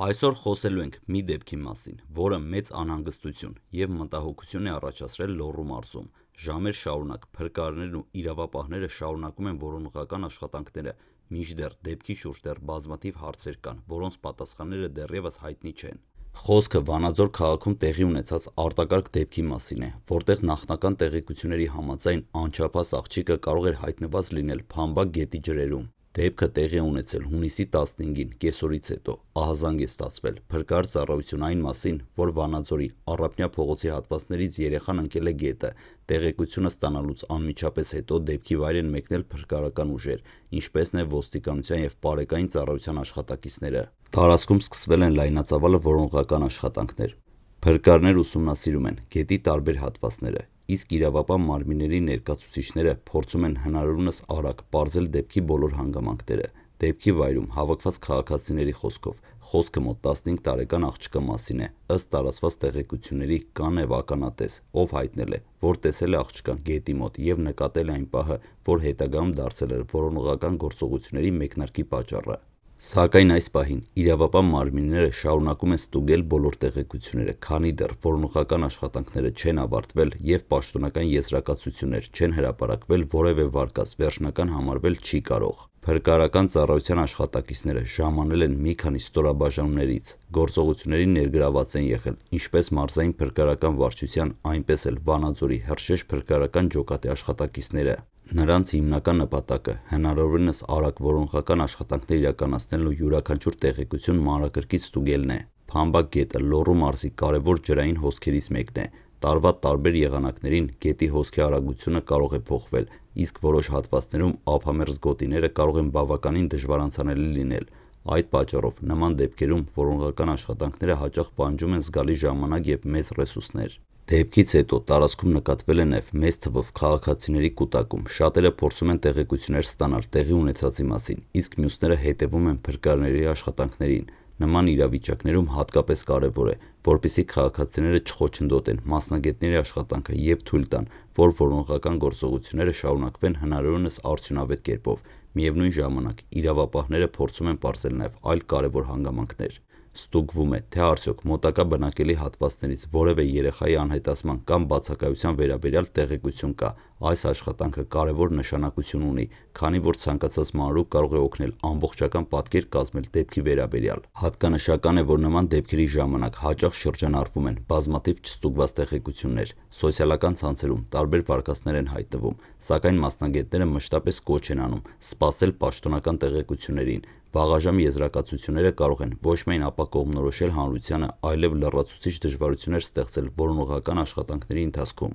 Այսօր խոսելու ենք մի դեպքի մասին, որը մեծ անհանգստություն և մտահոգություն է առաջացրել Լոռու մարզում։ Ժամեր շարունակ փրկարարներն ու իրավապահները շարունակում են որոնողական աշխատանքները, մինչդեռ դեպքի շուրջ դեռ բազմաթիվ հարցեր կան, որոնց պատասխանները դեռևս հայտնի չեն։ Խոսքը Վանաձոր քաղաքում տեղի ունեցած արտակարգ դեպքի մասին է, որտեղ նախնական տեղեկությունների համաձայն անչափահաս աղջիկը կարող էր հայտնված լինել Փամբակ գետի ջրերում։ Դեպքը տեղի է ունեցել հունիսի 15-ին կեսօրից հետո, ահազանգ է ստացվել փրկարար ծառայությունը այն մասին, որ Վանաձորի Առափնյա փողոցի հատվածներից երեխան ընկել է գետը։ Տեղեկությունը ստանալուց անմիջապես հետո դեպքի վայր են մեկնել փրկարարական ուժեր, ինչպես նաև ոստիկանության և պարեկային ծառայության աշխատակիցները։ Տարածքում սկսվել են լայնածավալ որոնողական աշխատանքներ։ Փրկարարներ ուսումնասիրում են գետի տարբեր հատվածները, իսկ իրավապահ մարմինների ներկայացուցիչները փորձում են հնարավորինս արագ պարզել դեպքի բոլոր հանգամանքները։ Դեպքի վայրում հավաքված քաղաքացիների խոսքով խոսքը մոտ 15 տարեկան աղջկա մասին է։ Ըստ տարածված տեղեկությունների կա նաև ականատես, ով հայտնել է, որ տեսել է աղջկան գետի մոտ և նկատել է այն պահը, որ հետագայում դարձել էր որոնողական գործողությունների մեկնարկի պատճառը։ Սակայն այս պահին իրավապահ մարմինները շարունակում են ստուգել բոլոր տեղեկությունները, քանի դեռ որոնողական աշխատանքները չեն ավարտվել և պաշտոնական եզրակացություններ չեն հրապարակվել, որևէ վարկած վերջնական համարվել չի կարող։ Փրկարարական ծառայության աշխատակիցները ժամանել են մի քանի ստորաբաժանումներից։ Գործողություններին ներգրավված են եղել ինչպես մարզային փրկարարական վարչության, այնպես էլ Վանաձորի Հրշեջ փրկարարական ջոկատի աշխատակիցները։ Նրանց հիմնական նպատակը հնարավորինս արագ որոնողական աշխատանքներ իրականացնելն ու յուրաքանչյուր տեղեկություն մանրակրկիտ ստուգելն է։ Փամբակ գետը Լոռու մարզի կարևոր ջրային հոսքերից մեկն է։ Տարվա տարբեր եղանակներին գետի հոսքի արագությունը կարող է փոխվել, իսկ որոշ հատվածներում ափամերձ գոտիները կարող են բավականին դժվար անցանելի լինել։ Այդ պատճառով նման դեպքերում որոնողական աշխատանքները հաճախ պահանջում են զգալի ժամանակ և մեծ ռեսուրսներ։ Դեպքից հետո տարածքում նկատվել է նաև մեծ թվով քաղաքացիների կուտակում։ Շատերը փորձում են տեղեկություններ ստանալ տեղի ունեցածի մասին, իսկ մյուսները հետևում են փրկարարների աշխատանքներին։ Նման իրավիճակներում հատկապես կարևոր է, որպեսզի քաղաքացիները չխոչընդոտեն մասնագետների աշխատանքը և թույլ տան, որ որոնողական գործողությունները շարունակվեն հնարավորինս արդյունավետ կերպով։ Միևնույն ժամանակ իրավապահները փորձում են պարզել նաև այլ կարևոր հանգամանքներ։ Ստուգվում է, թե արդյոք մոտակա բնակելի հատվածներից որևէ երեխայի անհետացման կամ բացակայության վերաբերյալ տեղեկություն կա։ Այս աշխատանքը կարևոր նշանակություն ունի, քանի որ ցանկացած մանրուք կարող է օգնել ամբողջական պատկեր կազմել դեպքի վերաբերյալ։ Հատկանշական է, որ նման դեպքերի ժամանակ հաճախ շրջանառվում են բազմաթիվ չստուգված տեղեկություններ։ Սոցիալական ցանցերում տարբեր վարկածներ են հայտնվում, սակայն մասնագետները մշտապես կոչ են անում սպասել պաշտոնական տեղեկություններին։ Վաղաժամ եզրակացությունները կարող են ոչ միայն ապակողմնորոշել հանրությանը, այլև լրացուցիչ դժվարություններ ստեղծել որոնողական աշխատանքների ընթացքում։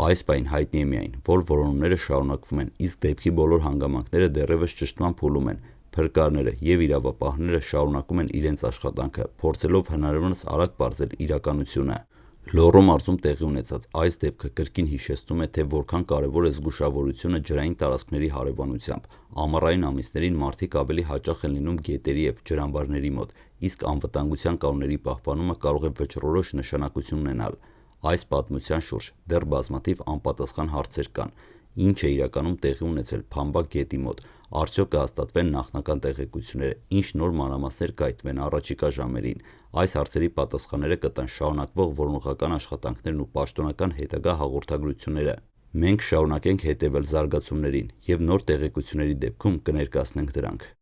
Այս պահին հայտնի է միայն, որ որոնումները շարունակվում են, իսկ դեպքի բոլոր հանգամանքները դեռևս ճշտման փուլում են։ Փրկարարները և իրավապահները շարունակում են իրենց աշխատանքը, փորձելով հնարավորինս արագ պարզել իրականությունը։ Լոռու մարզում տեղի ունեցած այս դեպքը կրկին հիշեցնում է, թե որքան կարևոր է զգուշավորությունը ջրային տարածքների հարևանությամբ։ Ամառային ամիսներին մարդիկ ավելի հաճախ են լինում գետերի և ջրամբարների մոտ, իսկ անվտանգության կանոնների պահպանումը կարող է վճռորոշ նշանակություն ունենալ։ Այս պատմության շուրջ դեռ բազմաթիվ անպատասխան հարցեր կան։ Ինչ է իրականում տեղի ունեցել Փամբակ գետի մոտ։ Արդյոք կհաստատվեն նախնական տեղեկությունները, ինչ նոր մանրամասներ կհայտնվեն առաջիկա ժամերին։ Այս հարցերի պատասխանները կտան շարունակվող որոնողական աշխատանքներն ու պաշտոնական հետագա հաղորդագրությունները։ Մենք կշարունակենք հետևել զարգացումներին և նոր տեղեկությունների դեպքում կներկայացնենք դրանք։